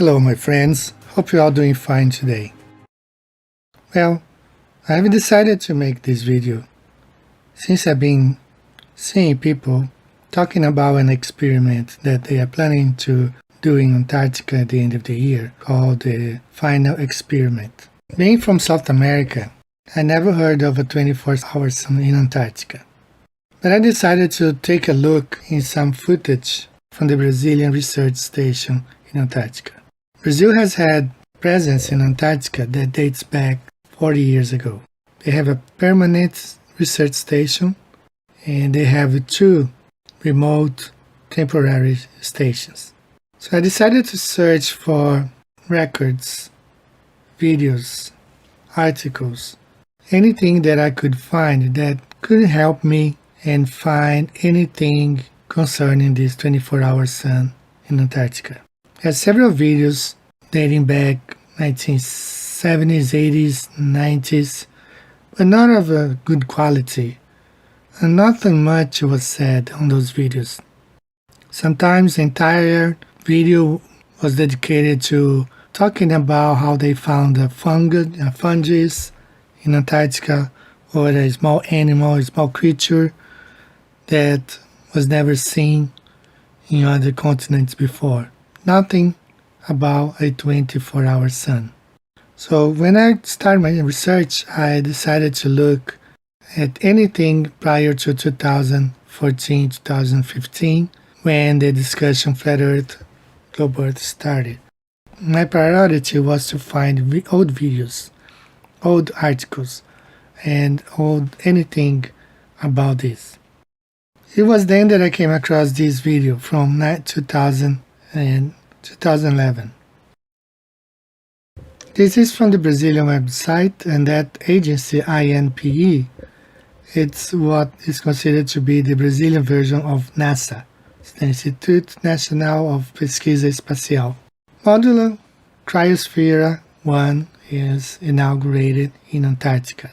Hello my friends, hope you're all doing fine today. Well, I have decided to make this video since I've been seeing people talking about an experiment that they are planning to do in Antarctica at the end of the year called the Final Experiment. Being from South America, I never heard of a 24-hour sun in Antarctica. But I decided to take a look in some footage from the Brazilian research station in Antarctica. Brazil has had presence in Antarctica that dates back 40 years ago. They have a permanent research station and they have 2 remote temporary stations. So I decided to search for records, videos, articles, anything that I could find that could help me and find anything concerning this 24-hour sun in Antarctica. I have several videos dating back 1970s, 80s, 90s, but not of a good quality, and nothing much was said on those videos. Sometimes the entire video was dedicated to talking about how they found a fungus in Antarctica, or a small animal, a small creature that was never seen in other continents before. Nothing about a 24-hour sun. So when I started my research, I decided to look at anything prior to 2014, 2015, when the discussion Flat Earth, Global Earth started. My priority was to find old videos, old articles, and old anything about this. It was then that I came across this video from 2000 and 2011. This is from the Brazilian website, and that agency, INPE, it's what is considered to be the Brazilian version of NASA, the Instituto Nacional of Pesquisa Espacial. Modular Cryosphere 1 is inaugurated in Antarctica.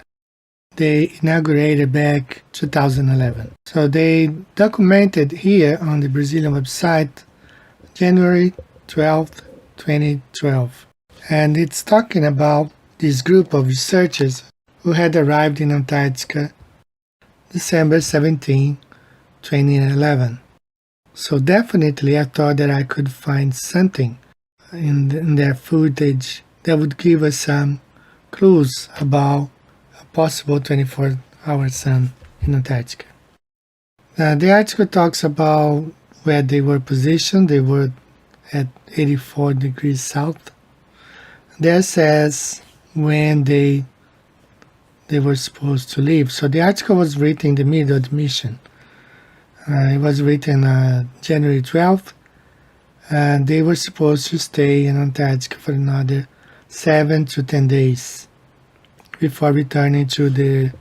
They inaugurated back 2011. So they documented here on the Brazilian website January 12th, 2012. And it's talking about this group of researchers who had arrived in Antarctica December 17, 2011. So definitely I thought that I could find something in their footage that would give us some clues about a possible 24-hour sun in Antarctica. The article talks about where they were positioned. They were at 84 degrees south. There says when they were supposed to leave. So the article was written in the middle of the mission. It was written January 12th, and they were supposed to stay in Antarctica for another 7 to 10 days before returning to the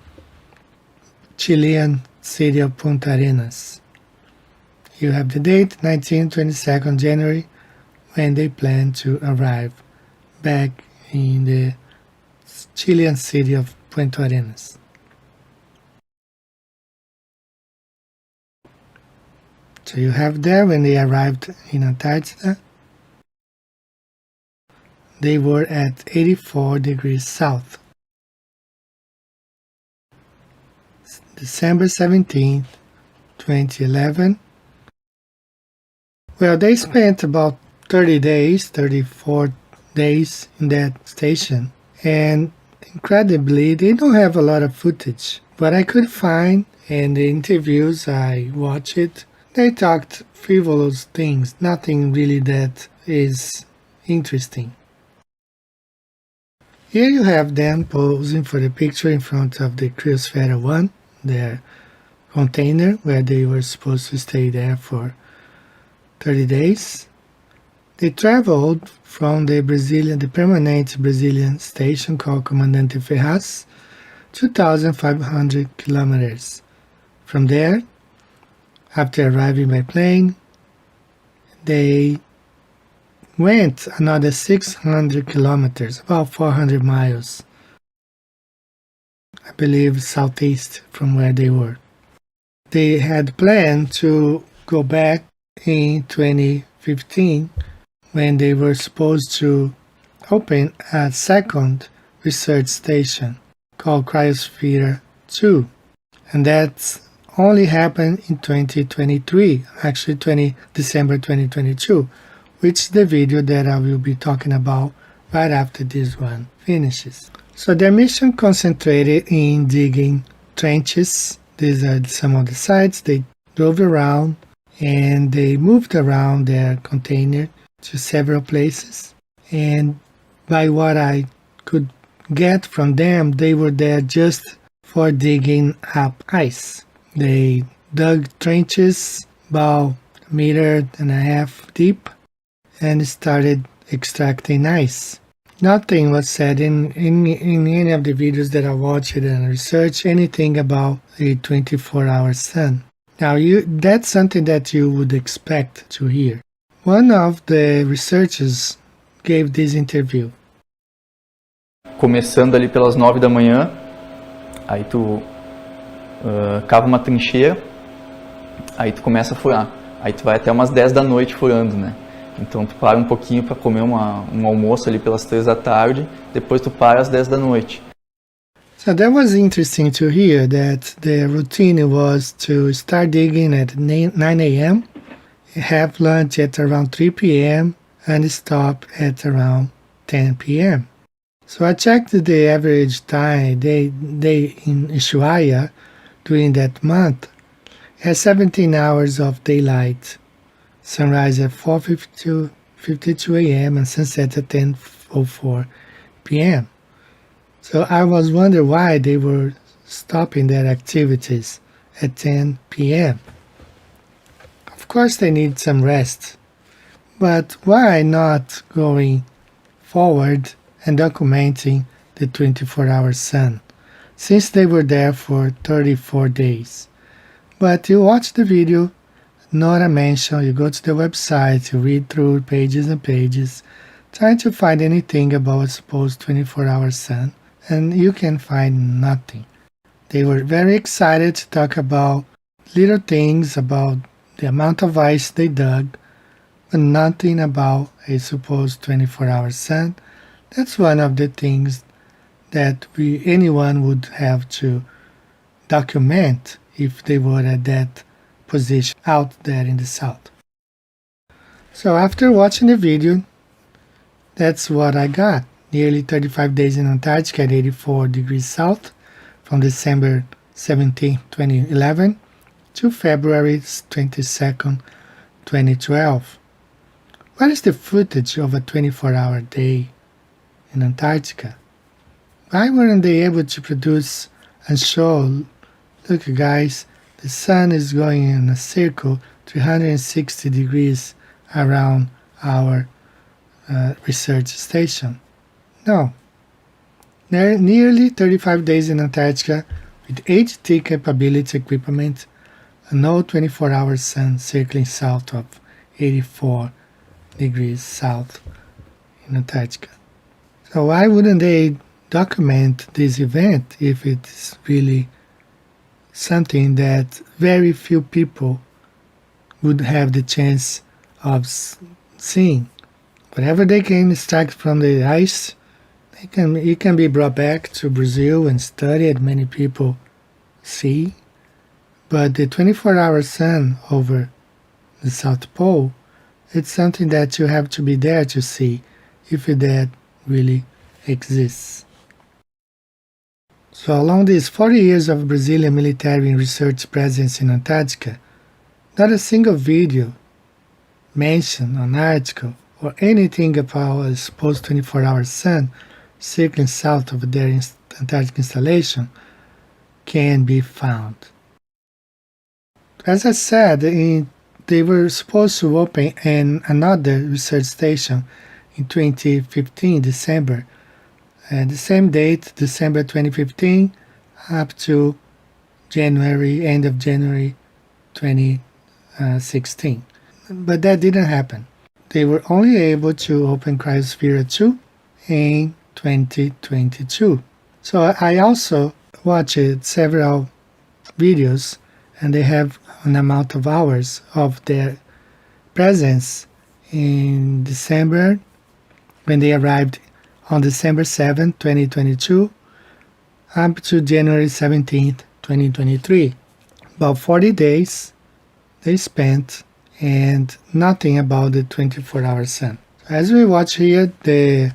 Chilean city of Punta Arenas. You have the date, 22nd January, when they plan to arrive back in the Chilean city of Punta Arenas. So you have there when they arrived in Antarctica, they were at 84 degrees south. December 17th, 2011. Well, they spent about 34 days in that station, and incredibly, they don't have a lot of footage. What I could find in the interviews I watched, they talked frivolous things, nothing really that is interesting. Here you have them posing for the picture in front of the Cryosphere 1, their container where they were supposed to stay there for 30 days. They traveled from the permanent Brazilian station called Comandante Ferraz, 2,500 kilometers. From there, after arriving by plane, they went another 600 kilometers, about 400 miles, I believe southeast from where they were. They had planned to go back in 2015 when they were supposed to open a second research station called Cryosphere 2. And that's only happened in 2023, actually December 2022, which is the video that I will be talking about right after this one finishes. So their mission concentrated in digging trenches. These are some of the sites. They drove around and they moved around their container to several places. And by what I could get from them, they were there just for digging up ice. They dug trenches about 1.5 meters deep and started extracting ice. Nothing was said in any of the videos that I watched and researched anything about a 24-hour sun. Now, that's something that you would expect to hear. One of the researchers gave this interview. Começando ali pelas 9 da manhã, aí tu cava uma trincheira, aí tu começa a furar. Aí tu vai até umas 10 da noite furando, né? Então tu para um pouquinho para comer um almoço ali pelas 3 da tarde, depois tu para às 10 da noite. So that was interesting to hear that the routine was to start digging at 9 a.m., have lunch at around 3 p.m., and stop at around 10 p.m. So I checked the average time day in Ushuaia during that month has 17 hours of daylight. Sunrise at 4:52 a.m. and sunset at 10:04 p.m. So I was wondering why they were stopping their activities at 10 p.m. Of course they need some rest, but why not going forward and documenting the 24-hour sun, since they were there for 34 days? But you watch the video, not a mention, you go to the website, you read through pages and pages, trying to find anything about a supposed 24-hour sun, and you can find nothing. They were very excited to talk about little things, about the amount of ice they dug, but nothing about a supposed 24-hour sun. That's one of the things that anyone would have to document if they were at that position out there in the south. So after watching the video, that's what I got. Nearly 35 days in Antarctica at 84 degrees south from December 17, 2011 to February 22nd, 2012. What is the footage of a 24-hour day in Antarctica? Why weren't they able to produce and show, look guys, the sun is going in a circle 360 degrees around our research station? No. They're nearly 35 days in Antarctica with HT capability equipment and no 24-hour sun circling south of 84 degrees south in Antarctica. So why wouldn't they document this event if it's really something that very few people would have the chance of seeing? Whatever they can extract from the ice, it can be brought back to Brazil and studied. Many people see, but the 24-hour sun over the South Pole, it's something that you have to be there to see if that really exists. So along these 40 years of Brazilian military and research presence in Antarctica, not a single video, mention, an article, or anything about a supposed 24-hour sun circling south of their Antarctic installation can be found. As I said, they were supposed to open another research station in 2015, December. The same date, December 2015, up to end of January 2016. But that didn't happen. They were only able to open Cryosphere 2 in 2022. So I also watched several videos, and they have an amount of hours of their presence in December, when they arrived on December 7th, 2022, up to January 17th, 2023. About 40 days they spent and nothing about the 24-hour sun. As we watch here, the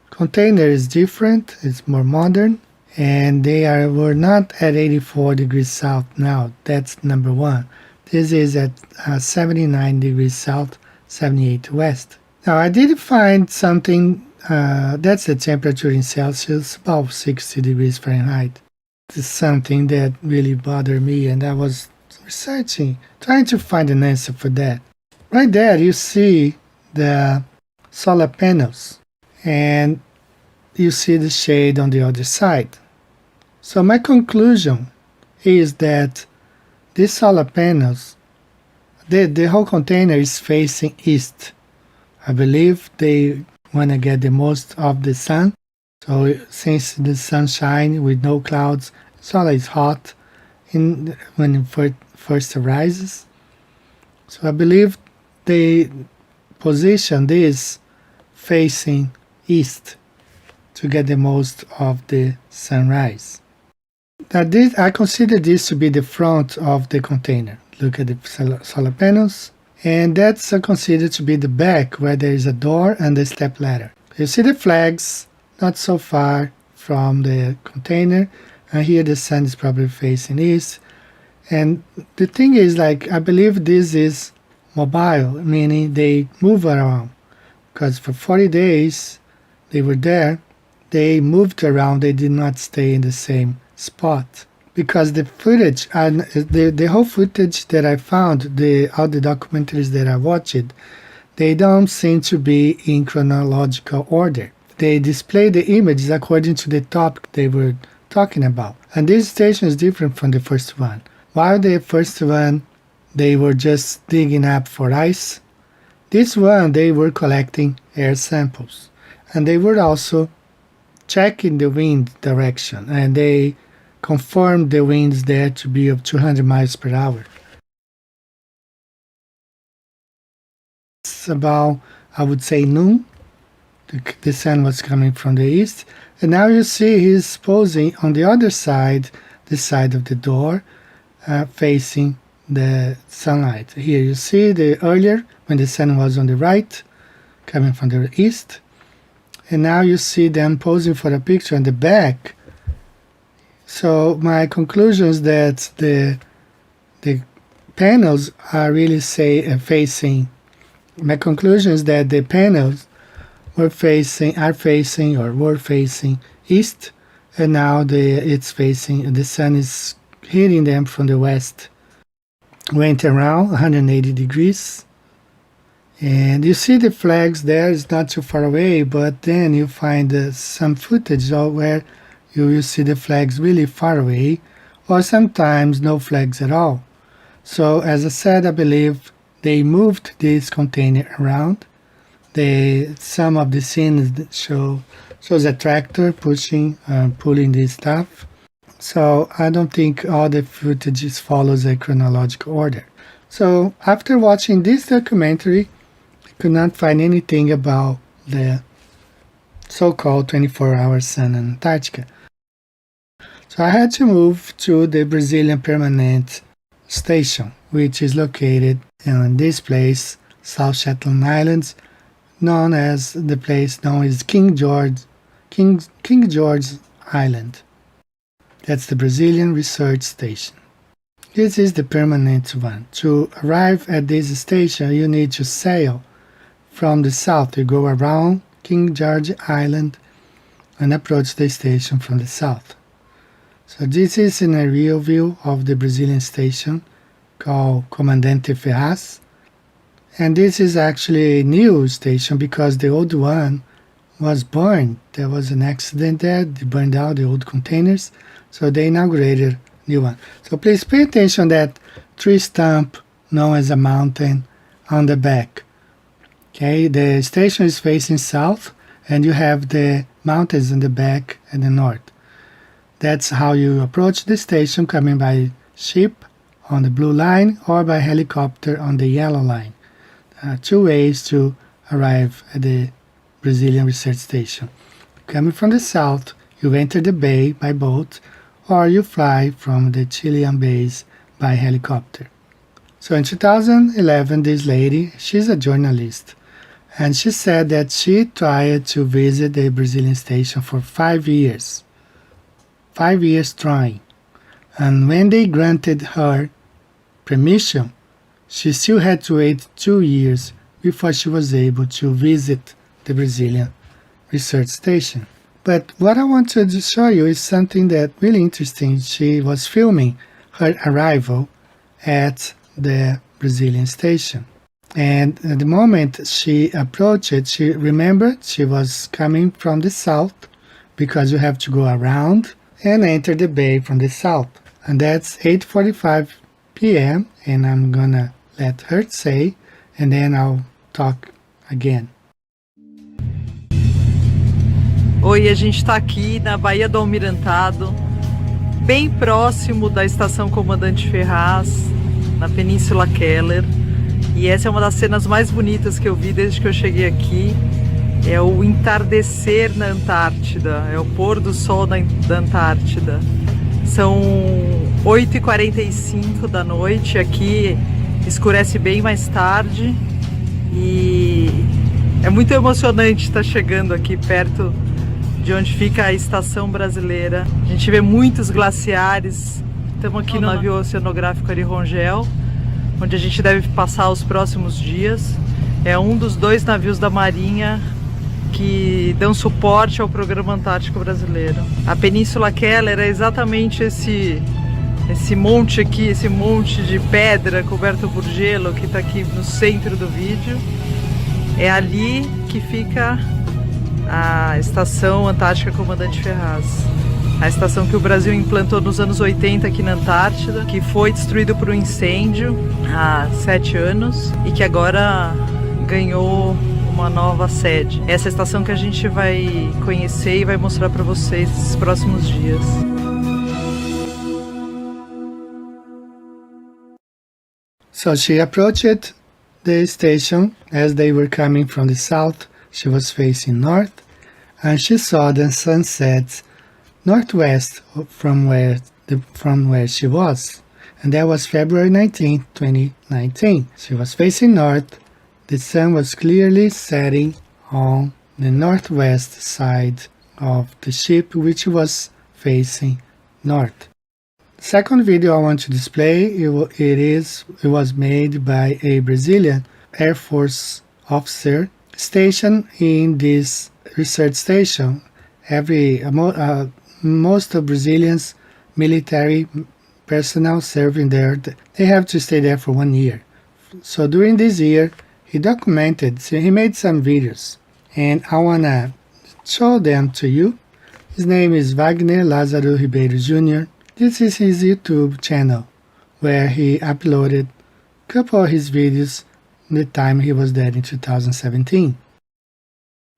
container is different, it's more modern, and were not at 84 degrees south now. That's number one. This is at 79 degrees south, 78 west. Now I did find something, that's the temperature in Celsius, about 60 degrees Fahrenheit. This is something that really bothered me, and I was researching, trying to find an answer for that. Right there you see the solar panels, and you see the shade on the other side. So my conclusion is that these solar panels, the whole container is facing east. I believe they want to get the most of the sun. So since the sunshine with no clouds, solar is hot when it first arises. So I believe they position this facing east to get the most of the sunrise. Now I consider this to be the front of the container. Look at the solar panels, and that's considered to be the back, where there is a door and a step ladder. You see the flags not so far from the container, and here the sun is probably facing east. And the thing is, like, I believe this is mobile, meaning they move around, because for 40 days they were there, they moved around, they did not stay in the same spot. Because the footage, and the whole footage that I found, all the documentaries that I watched, they don't seem to be in chronological order. They display the images according to the topic they were talking about. And this station is different from the first one. While the first one, they were just digging up for ice, this one, they were collecting air samples. And they were also checking the wind direction, and they confirmed the winds there to be of 200 miles per hour. It's about, I would say, noon. The sun was coming from the east, and now you see he's posing on the other side, the side of the door, facing the sunlight. Here you see the earlier when the sun was on the right, coming from the east, and now you see them posing for a picture in the back. So my conclusion is that the panels are really facing. My conclusion is that the panels were facing east, and now it's facing, the sun is hitting them from the west. Went around 180 degrees, and you see the flags there. It's not too far away, but then you find some footage where you will see the flags really far away, or sometimes no flags at all. So as I said, I believe they moved this container around. Some of the scenes shows a tractor pulling this stuff. So I don't think all the footage follows a chronological order. So after watching this documentary, I could not find anything about the so-called 24-hour sun in Antarctica. So I had to move to the Brazilian Permanent Station, which is located in this place, South Shetland Islands, known as King George Island. That's the Brazilian Research Station. This is the permanent one. To arrive at this station, you need to sail from the south. You go around King George Island and approach the station from the south. So this is an aerial view of the Brazilian station called Comandante Ferraz. And this is actually a new station because the old one was burned. There was an accident there. They burned out the old containers. So they inaugurated a new one. So please pay attention that tree stump known as a mountain on the back. Okay, the station is facing south, and you have the mountains in the back and the north. That's how you approach the station, coming by ship on the blue line or by helicopter on the yellow line. two ways to arrive at the Brazilian research station. Coming from the south, you enter the bay by boat, or you fly from the Chilean base by helicopter. So in 2011, this lady, she's a journalist, and she said that she tried to visit the Brazilian station for 5 years. 5 years trying. And when they granted her permission, she still had to wait 2 years before she was able to visit the Brazilian research station. But what I want to show you is something that really interesting. She was filming her arrival at the Brazilian station. And at the moment she approached it, she remembered she was coming from the south, because you have to go around and enter the bay from the south. And that's 8:45 p.m. and I'm gonna let her say, and then I'll talk again. Oi, a gente está aqui na Baía do Almirantado, bem próximo da estação Comandante Ferraz, na Península Keller. E essa é uma das cenas mais bonitas que eu vi desde que eu cheguei aqui. É o entardecer na Antártida, é o pôr do sol da Antártida. São 8h45 da noite, aqui escurece bem mais tarde e é muito emocionante estar chegando aqui perto de onde fica a estação brasileira. A gente vê muitos glaciares. Estamos aqui no navio oceanográfico Rongel, onde a gente deve passar os próximos dias. É um dos 2 navios da Marinha que dão suporte ao programa Antártico brasileiro. A Península Keller é exatamente esse monte aqui, esse monte de pedra coberto por gelo que está aqui no centro do vídeo. É ali que fica a estação Antártica Comandante Ferraz. A estação que o Brasil implantou nos anos 80 aqui na Antártida, que foi destruído por um incêndio há 7 anos e que agora ganhou uma nova sede. Essa estação que a gente vai conhecer e vai mostrar para vocês nesses próximos dias. So she approached the station as they were coming from the south. She was facing north, and she saw the sunset northwest from where she was, and that was February 19, 2019. She was facing north. The sun was clearly setting on the northwest side of the ship, which was facing north. The second video I want to display, it was made by a Brazilian Air Force officer stationed in this research station. Most of Brazilians military personnel serving there, they have to stay there for 1 year. So during this year, he documented, so he made some videos, and I wanna show them to you. His name is Wagner Lázaro Ribeiro Jr. This is his YouTube channel, where he uploaded a couple of his videos the time he was there in 2017.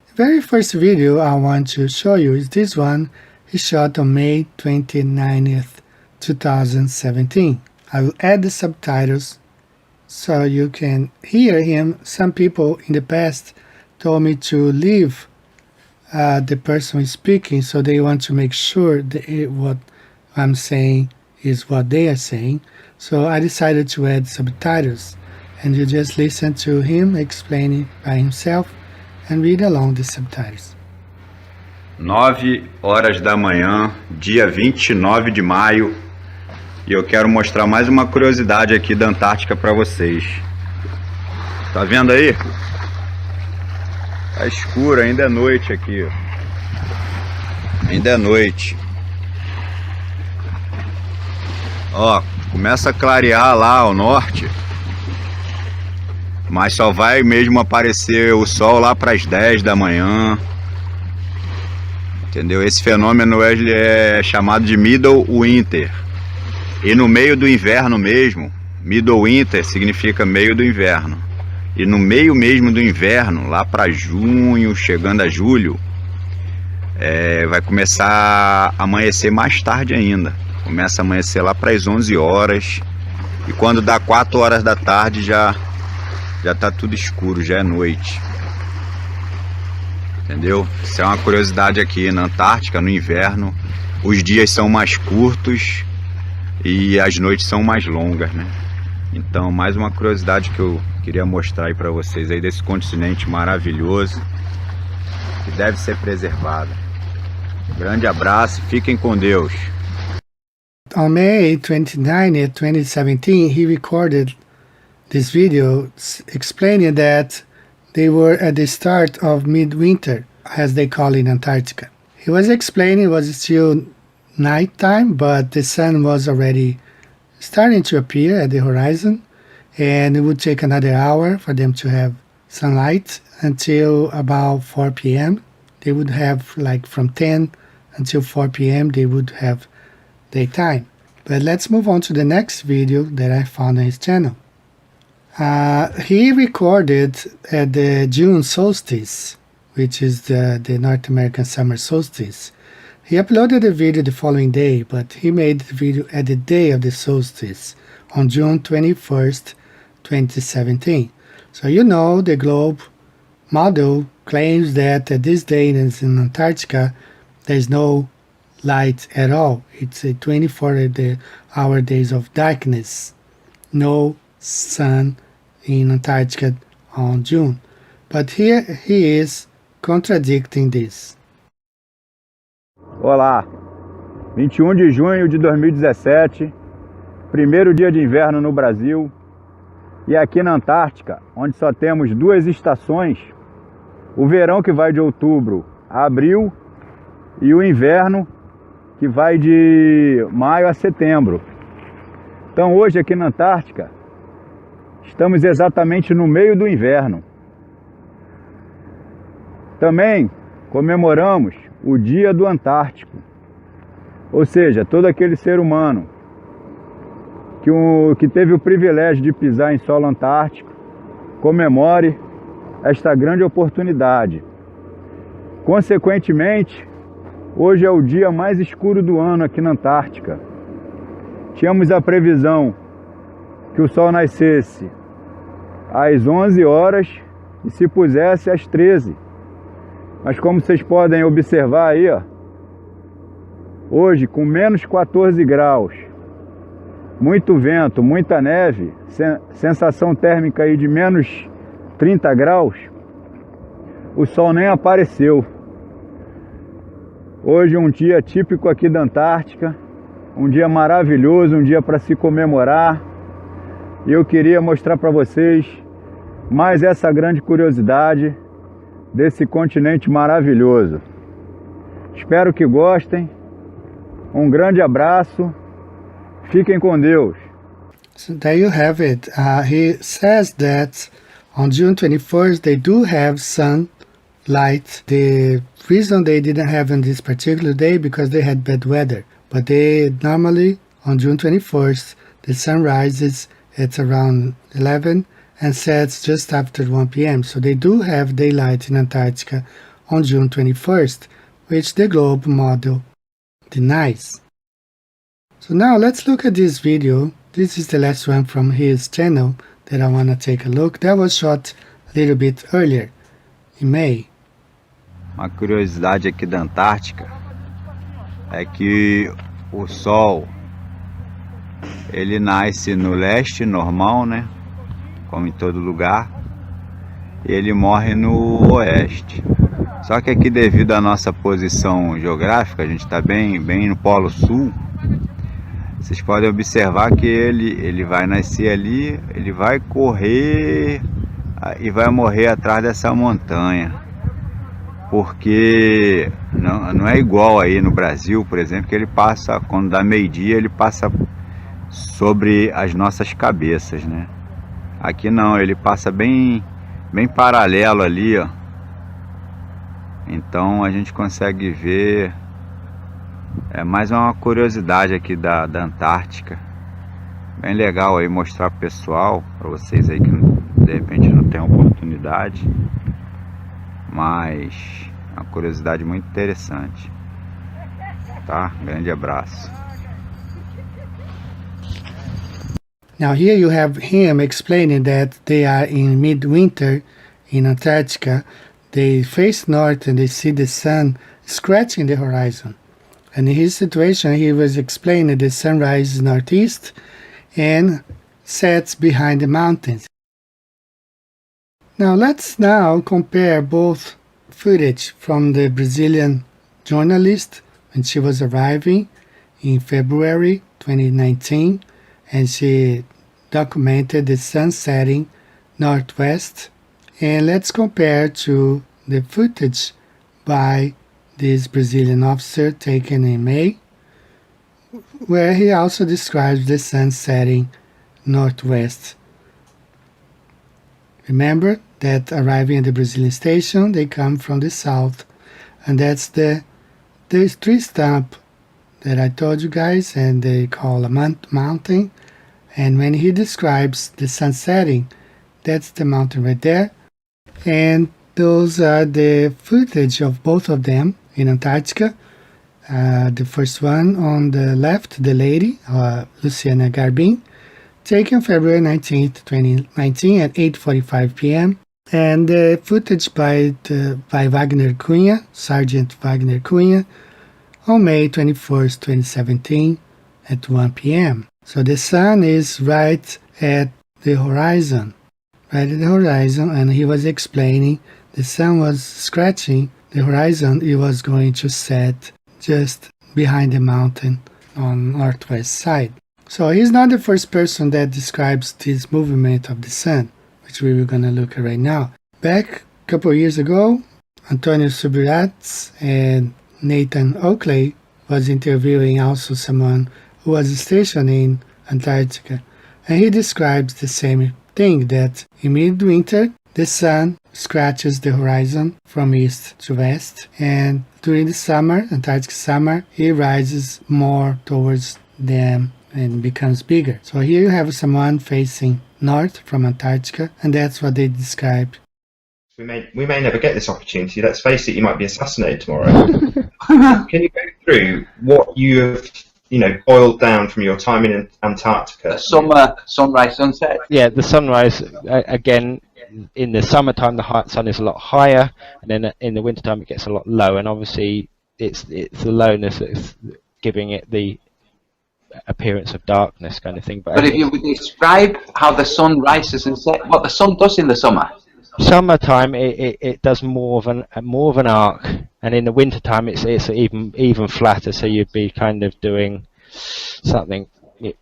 The very first video I want to show you is this one he shot on May 29th, 2017. I will add the subtitles so you can hear him. Some people in the past told me to leave the person speaking, so they want to make sure that what I'm saying is what they are saying. So I decided to add subtitles, and you just listen to him explaining by himself and read along the subtitles. 9 horas da manhã, dia 29 de maio, e eu quero mostrar mais uma curiosidade aqui da Antártica para vocês. Tá vendo aí? Tá escuro, ainda é noite aqui. Ainda é noite. Ó, começa a clarear lá ao norte, mas só vai mesmo aparecer o sol lá para as 10 da manhã. Entendeu? Esse fenômeno é chamado de Middle Winter. E no meio do inverno mesmo, Middle Winter significa meio do inverno. E no meio mesmo do inverno, lá para junho, chegando a julho, vai começar a amanhecer mais tarde ainda. Começa a amanhecer lá para as 11 horas. E quando dá 4 horas da tarde já já tá tudo escuro, já é noite. Entendeu? Isso é uma curiosidade aqui na Antártica, no inverno. Os dias são mais curtos e as noites são mais longas, né? Então, mais uma curiosidade que eu queria mostrar aí para vocês aí desse continente maravilhoso que deve ser preservado. Grande abraço, fiquem com Deus. On May 29, 2017, he recorded this video explaining that they were at the start of midwinter, as they call it in Antarctica. He was explaining it was still nighttime, but the sun was already starting to appear at the horizon, and it would take another hour for them to have sunlight until about 4 p.m. They would have, like, from 10 until 4 p.m. they would have daytime. But let's move on to the next video that I found on his channel. He recorded at the June solstice, which is the North American summer solstice. He uploaded the video the following day, but he made the video at the day of the solstice, on June 21st, 2017. So you know the globe model claims that at this day in Antarctica, there's no light at all. It's a 24-hour days of darkness. No sun in Antarctica on June. But here he is contradicting this. Olá, 21 de junho de 2017, primeiro dia de inverno no Brasil. E aqui na Antártica, onde só temos duas estações, o verão que vai de outubro a abril e o inverno que vai de maio a setembro. Então hoje aqui na Antártica, estamos exatamente no meio do inverno. Também comemoramos o Dia do Antártico, ou seja, todo aquele ser humano que teve o privilégio de pisar em solo antártico, comemore esta grande oportunidade. Consequentemente, hoje é o dia mais escuro do ano aqui na Antártica. Tínhamos a previsão que o sol nascesse às 11 horas e se pusesse às 13. Mas como vocês podem observar aí, ó, hoje com menos 14 graus, muito vento, muita neve, sensação térmica aí de menos 30 graus, o sol nem apareceu. Hoje um dia típico aqui da Antártica, um dia maravilhoso, um dia para se comemorar. E eu queria mostrar para vocês mais essa grande curiosidade desse continente maravilhoso. Espero que gostem. Um grande abraço. Fiquem com Deus. So there you have it. He says that on June 21st they do have sunlight. The reason they didn't have on this particular day because they had bad weather. But they normally on June 21st the sun rises at around 11 and sets just after 1 p.m. So they do have daylight in Antarctica on June 21st, which the globe model denies. So now let's look at this video. This is the last one from his channel that I want to take a look. That was shot a little bit earlier, in May. Uma curiosidade aqui da Antártica é que o sol ele nasce no leste normal, né? Como em todo lugar, e ele morre no oeste. Só que aqui, devido à nossa posição geográfica, a gente está bem no polo sul. Vocês podem observar que ele vai nascer ali, ele vai correr e vai morrer atrás dessa montanha. Porque não é igual aí no Brasil, por exemplo, que ele passa, quando dá meio-dia, ele passa sobre as nossas cabeças, né? Aqui não, ele passa bem paralelo ali, ó. Então a gente consegue ver. É mais uma curiosidade aqui da Antártica. Bem legal aí mostrar pro pessoal, para vocês aí que de repente não tem oportunidade. Mas é uma curiosidade muito interessante. Tá? Grande abraço. Now here you have him explaining that they are in midwinter in Antarctica. They face north and they see the sun scratching the horizon. And in his situation, he was explaining the sun rises northeast and sets behind the mountains. Now let's compare both footage from the Brazilian journalist when she was arriving in February 2019, and she documented the sun setting northwest, and let's compare to the footage by this Brazilian officer taken in May, where he also describes the sun setting northwest. Remember that arriving at the Brazilian station, they come from the south, and that's the tree stump that I told you guys, and they call a mountain. And when he describes the sun setting, that's the mountain right there. And those are the footage of both of them in Antarctica. The first one on the left, the lady, Luciana Garbin, taken February 19th, 2019 at 8:45 p.m. And the footage by Wagner Cunha, Sergeant Wagner Cunha, on May 21st, 2017 at 1 p.m. So the sun is right at the horizon, and he was explaining the sun was scratching the horizon. It was going to set just behind the mountain on northwest side. So he's not the first person that describes this movement of the sun, which we were going to look at right now. Back a couple of years ago, Antonio Subirats and Nathan Oakley was interviewing also someone who was stationed in Antarctica, and he describes the same thing, that in midwinter the sun scratches the horizon from east to west, and during the summer, Antarctic summer, it rises more towards them and becomes bigger. So here you have someone facing north from Antarctica, and that's what they describe. We may never get this opportunity. Let's face it, you might be assassinated tomorrow. Can you go through what you have, boiled down from your time in Antarctica? The summer sunrise, sunset. Yeah, the sunrise, again, in the summertime the sun is a lot higher, and then in the wintertime it gets a lot lower, and obviously it's the lowness that's giving it the appearance of darkness kind of thing. But if you would describe how the sun rises and sets, what the sun does in the summertime, it does more of an arc, and in the wintertime it's even flatter, so you'd be kind of doing something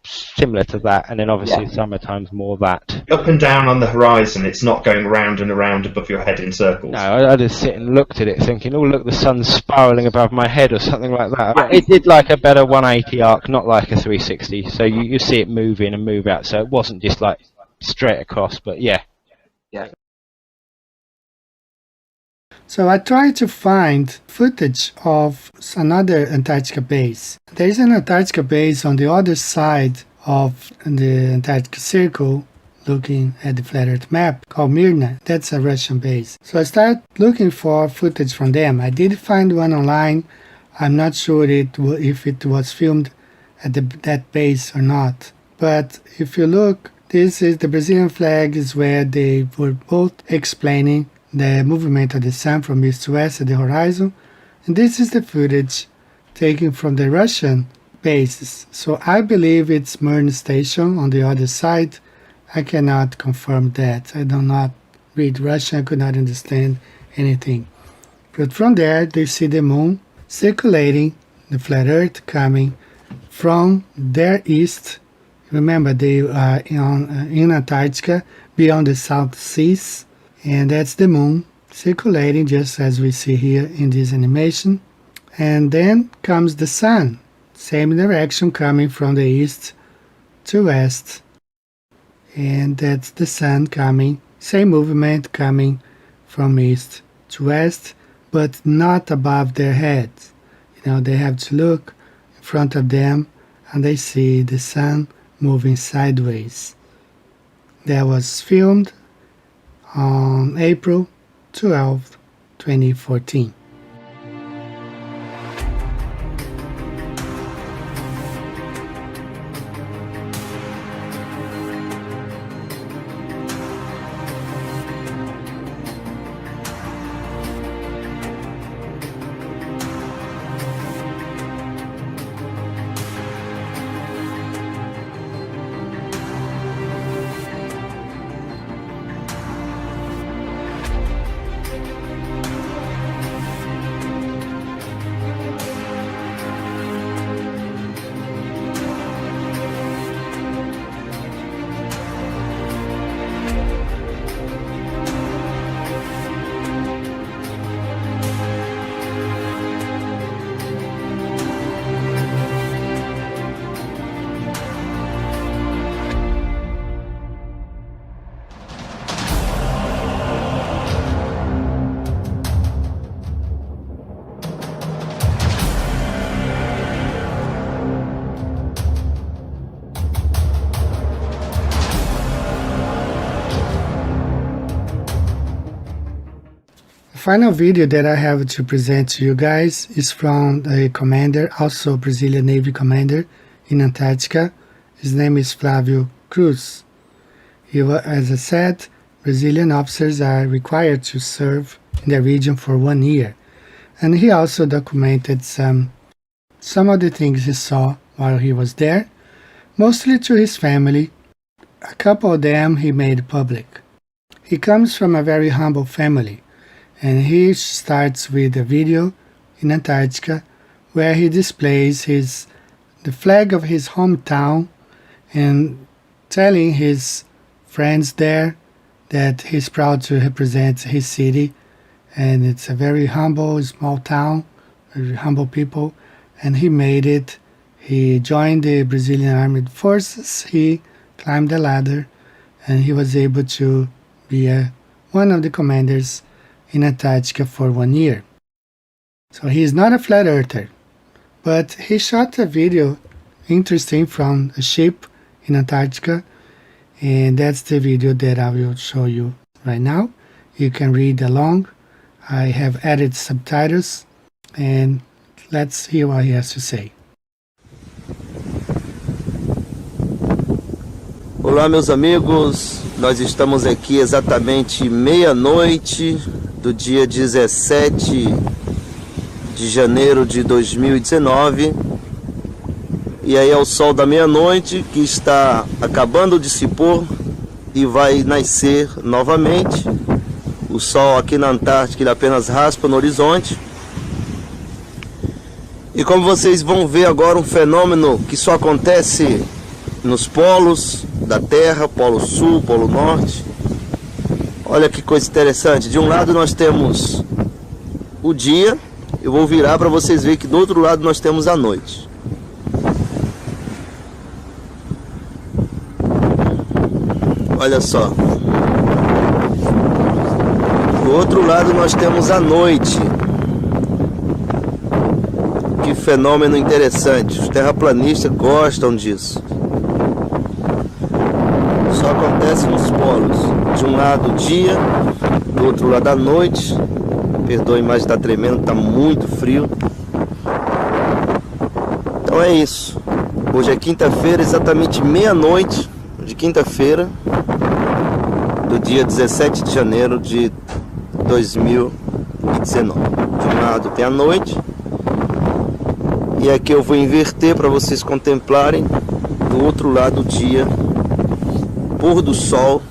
similar to that, and then obviously summertime's more that. Up and down on the horizon, it's not going round and around above your head in circles. No, I just sit and looked at it thinking, oh look, the sun's spiralling above my head or something like that. Yeah. It did like a better 180 arc, not like a 360, so you see it move in and move out, so it wasn't just like straight across, but yeah. So I tried to find footage of another Antarctica base. There is an Antarctica base on the other side of the Antarctic Circle, looking at the flat Earth map, called Mirna. That's a Russian base. So I started looking for footage from them. I did find one online. I'm not sure if it was filmed at that base or not. But if you look, this is the Brazilian flag, is where they were both explaining the movement of the sun from east to west at the horizon, and this is the footage taken from the Russian bases. So I believe it's Mirna station on the other side. I cannot confirm that. I do not read Russian, I could not understand anything. But from there they see the moon circulating the flat earth coming from their east. Remember, they are in Antarctica, beyond the South Seas. And that's the moon circulating just as we see here in this animation. And then comes the sun, same direction, coming from the east to west. And that's the sun coming, same movement coming from east to west, but not above their heads. They have to look in front of them and they see the sun moving sideways. That was filmed on April 12, 2014. final video that I have to present to you guys is from a commander, also Brazilian Navy commander in Antarctica. His name is Flávio Cruz. As I said, Brazilian officers are required to serve in the region for 1 year. And he also documented some of the things he saw while he was there, mostly to his family. A couple of them he made public. He comes from a very humble family, and he starts with a video in Antarctica where he displays the flag of his hometown and telling his friends there that he's proud to represent his city, and it's a very humble, small town, very humble people, and he made it. He joined the Brazilian Armed Forces, he climbed the ladder, and he was able to be one of the commanders in Antarctica for 1 year. So he is not a flat earther, but he shot a video interesting from a ship in Antarctica, and that's the video that I will show you right now. You can read along. I have added subtitles, and let's hear what he has to say. Olá, meus amigos, nós estamos aqui exatamente meia-noite do dia 17 de janeiro de 2019, e aí é o sol da meia-noite que está acabando de se pôr e vai nascer novamente. O sol aqui na Antártica ele apenas raspa no horizonte. E como vocês vão ver agora, um fenômeno que só acontece nos polos da Terra, Polo Sul, Polo Norte. Olha que coisa interessante. De um lado nós temos o dia, eu vou virar para vocês verem que do outro lado nós temos a noite. Olha só. Do outro lado nós temos a noite. Que fenômeno interessante. Os terraplanistas gostam disso. Só acontece nos polos. De um lado o dia, do outro lado a noite. Perdoe, mas está tremendo, está muito frio. Então é isso. Hoje é quinta-feira, exatamente meia-noite de quinta-feira, do dia 17 de janeiro de 2019. De um lado tem a noite, e aqui eu vou inverter para vocês contemplarem. Do outro lado o dia, pôr do sol,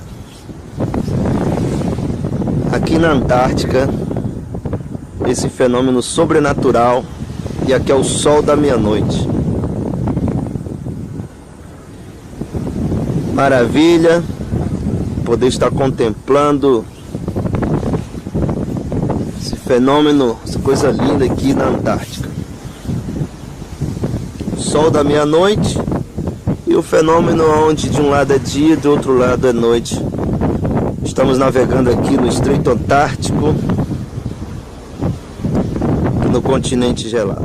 aqui na Antártica, esse fenômeno sobrenatural, e aqui é o sol da meia-noite. Maravilha, poder estar contemplando esse fenômeno, essa coisa linda aqui na Antártica. O sol da meia-noite e o fenômeno onde de um lado é dia e do outro lado é noite. Estamos navegando aqui no Estreito Antártico, no continente gelado.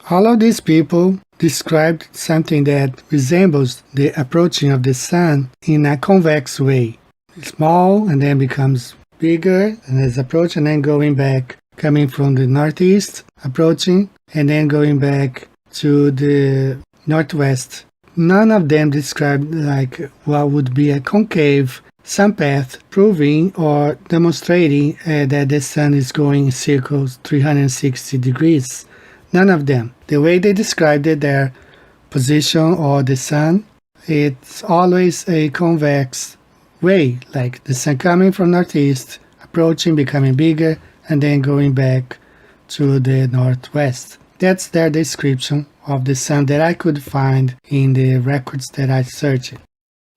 All of these people described something that resembles the approaching of the sun in a convex way. Small and then becomes bigger and is approaching and then going back, coming from the northeast, approaching and then going back to the northwest. None of them described like what would be a concave sun path, proving or demonstrating that the sun is going in circles 360 degrees. None of them. The way they described it, their position or the sun, it's always a convex way, like the sun coming from northeast, approaching, becoming bigger, and then going back to the northwest. That's their description of the sun that I could find in the records that I searched.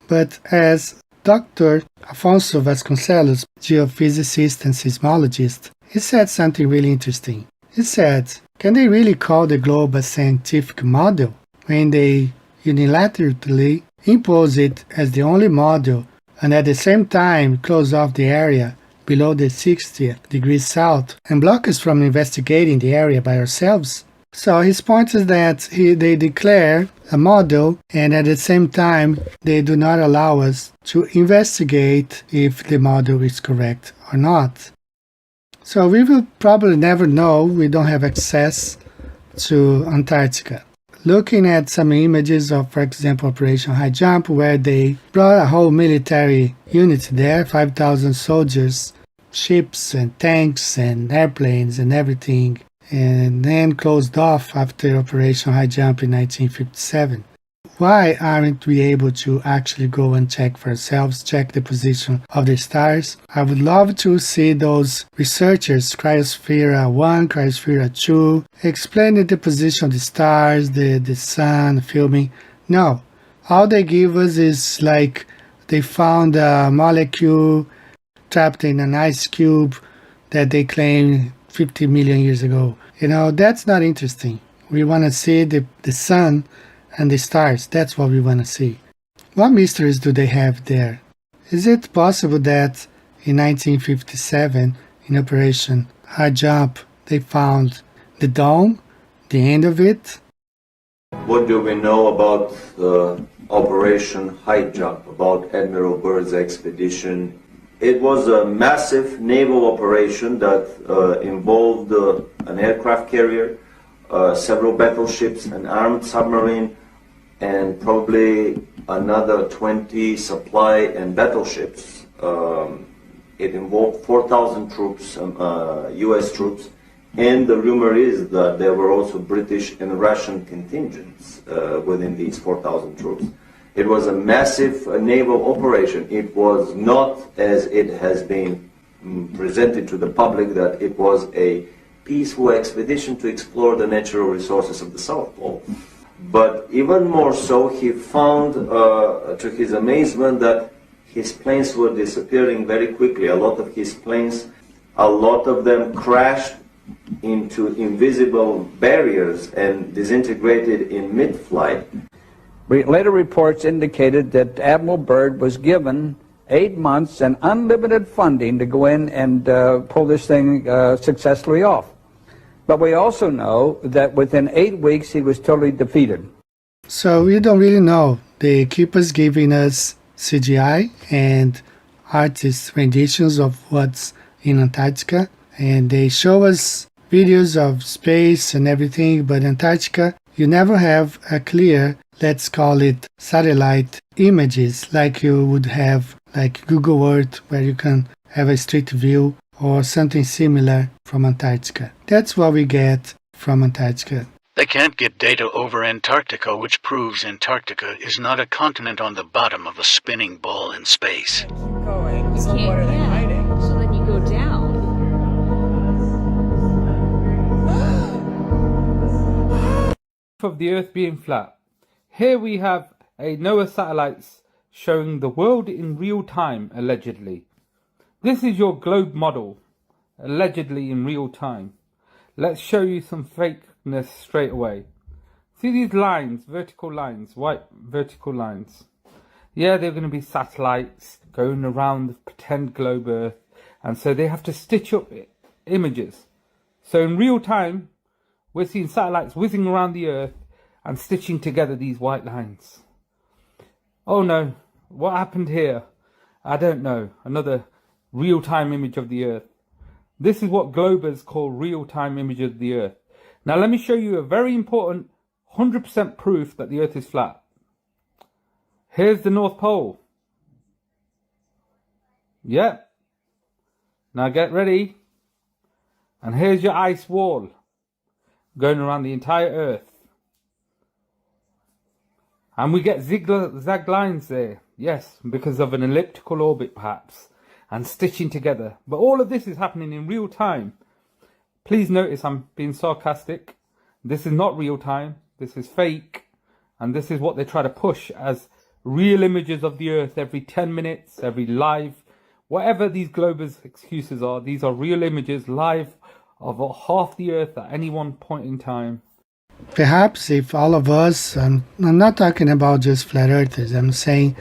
But as Dr. Afonso Vasconcelos, geophysicist and seismologist, he said something really interesting. He said, can they really call the globe a scientific model when they unilaterally impose it as the only model and at the same time close off the area below the 60th degree south and block us from investigating the area by ourselves? So his point is that they declare a model, and at the same time they do not allow us to investigate if the model is correct or not. So we will probably never know. We don't have access to Antarctica. Looking at some images of, for example, Operation High Jump, where they brought a whole military unit there, 5,000 soldiers, ships and tanks and airplanes and everything, and then closed off after Operation High Jump in 1957. Why aren't we able to actually go and check for ourselves, check the position of the stars? I would love to see those researchers, Cryosphere 1, Cryosphere 2, explaining the position of the stars, the sun, filming. No, all they give us is like they found a molecule trapped in an ice cube that they claim 50 million years ago. You know, that's not interesting. We want to see the sun and the stars. That's what we want to see. What mysteries do they have there? Is it possible that in 1957, in Operation High Jump, they found the dome, the end of it? What do we know about Operation High Jump, about Admiral Byrd's expedition? It was a massive naval operation that involved an aircraft carrier, several battleships, an armed submarine, and probably another 20 supply and battleships. It involved 4,000 troops, US troops, and the rumor is that there were also British and Russian contingents within these 4,000 troops. It was a massive naval operation. It was not, as it has been presented to the public, that it was a peaceful expedition to explore the natural resources of the South Pole. But even more so, he found, to his amazement, that his planes were disappearing very quickly. A lot of his planes, a lot of them crashed into invisible barriers and disintegrated in mid-flight. Later reports indicated that Admiral Byrd was given 8 months and unlimited funding to go in and pull this thing successfully off. But we also know that within 8 weeks he was totally defeated. So we don't really know. They keep us giving us CGI and artist renditions of what's in Antarctica, and they show us videos of space and everything, but Antarctica, you never have a clear, let's call it satellite images like you would have like Google Earth, where you can have a street view or something similar from Antarctica. That's what we get from Antarctica. They can't get data over Antarctica, which proves Antarctica is not a continent on the bottom of a spinning ball in space. Going. So what are they hiding? So then you go down. Of the Earth being flat. Here we have a NOAA satellites showing the world in real time, allegedly. This is your globe model, allegedly in real time. Let's show you some fakeness straight away. See these lines, vertical lines, white vertical lines. Yeah, they're going to be satellites going around the pretend globe Earth, and so they have to stitch up images. So in real time, we're seeing satellites whizzing around the Earth and stitching together these white lines. Oh no, what happened here? I don't know. Another real-time image of the Earth. This is what Globers call real-time image of the Earth. Now let me show you a very important 100% proof that the Earth is flat. Here's the North Pole. Yep. Now get ready. And here's your ice wall going around the entire Earth. And we get zigzag lines there. Yes, because of an elliptical orbit perhaps. And stitching together. But all of this is happening in real time. Please notice I'm being sarcastic. This is not real time. This is fake. And this is what they try to push as real images of the Earth every 10 minutes, every live. Whatever these Globers' excuses are, these are real images live of half the Earth at any one point in time. Perhaps if all of us, I'm not talking about just flat earthers, I'm saying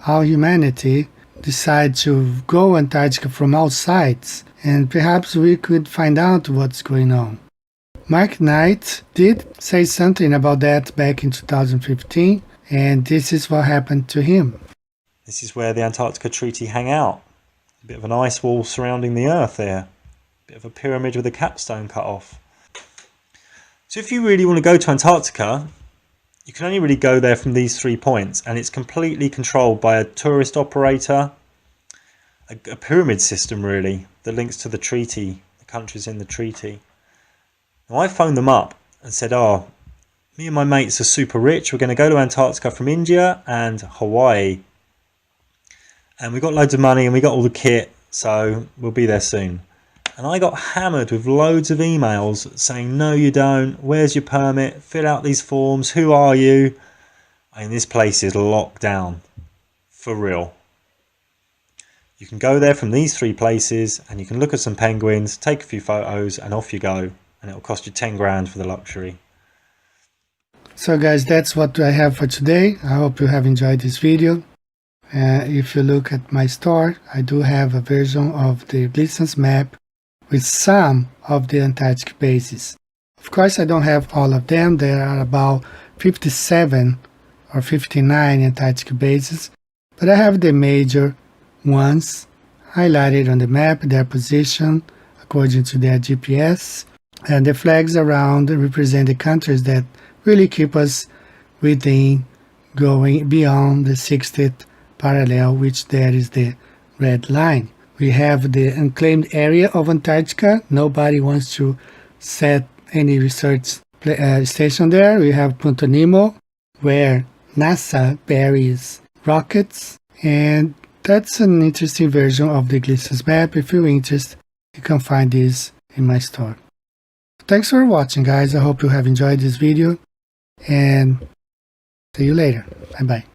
our humanity decide to go Antarctica from all sides, and perhaps we could find out what's going on. Mark Knight did say something about that back in 2015, and this is what happened to him. This is where the Antarctica Treaty hang out. A bit of an ice wall surrounding the Earth there. A bit of a pyramid with a capstone cut off. So if you really want to go to Antarctica, you can only really go there from these 3 points, and it's completely controlled by a tourist operator, a pyramid system really, that links to the treaty, the countries in the treaty. Now I phoned them up and said, oh, me and my mates are super rich, we're going to go to Antarctica from India and Hawaii. And we got loads of money and we got all the kit, so we'll be there soon. And I got hammered with loads of emails saying, no you don't, where's your permit, fill out these forms, who are you? I mean, this place is locked down, for real. You can go there from these 3 places and you can look at some penguins, take a few photos and off you go. And it'll cost you 10 grand for the luxury. So guys, that's what I have for today. I hope you have enjoyed this video. If you look at my store, I do have a version of the distance map with some of the Antarctic bases. Of course, I don't have all of them. There are about 57 or 59 Antarctic bases, but I have the major ones highlighted on the map, their position according to their GPS, and the flags around represent the countries that really keep us within, going beyond the 60th parallel, which there is the red line. We have the unclaimed area of Antarctica. Nobody wants to set any research station there. We have Punta Nemo, where NASA buries rockets, and that's an interesting version of the distance map. If you're interested, you can find this in my store. Thanks for watching, guys. I hope you have enjoyed this video, and see you later. Bye bye.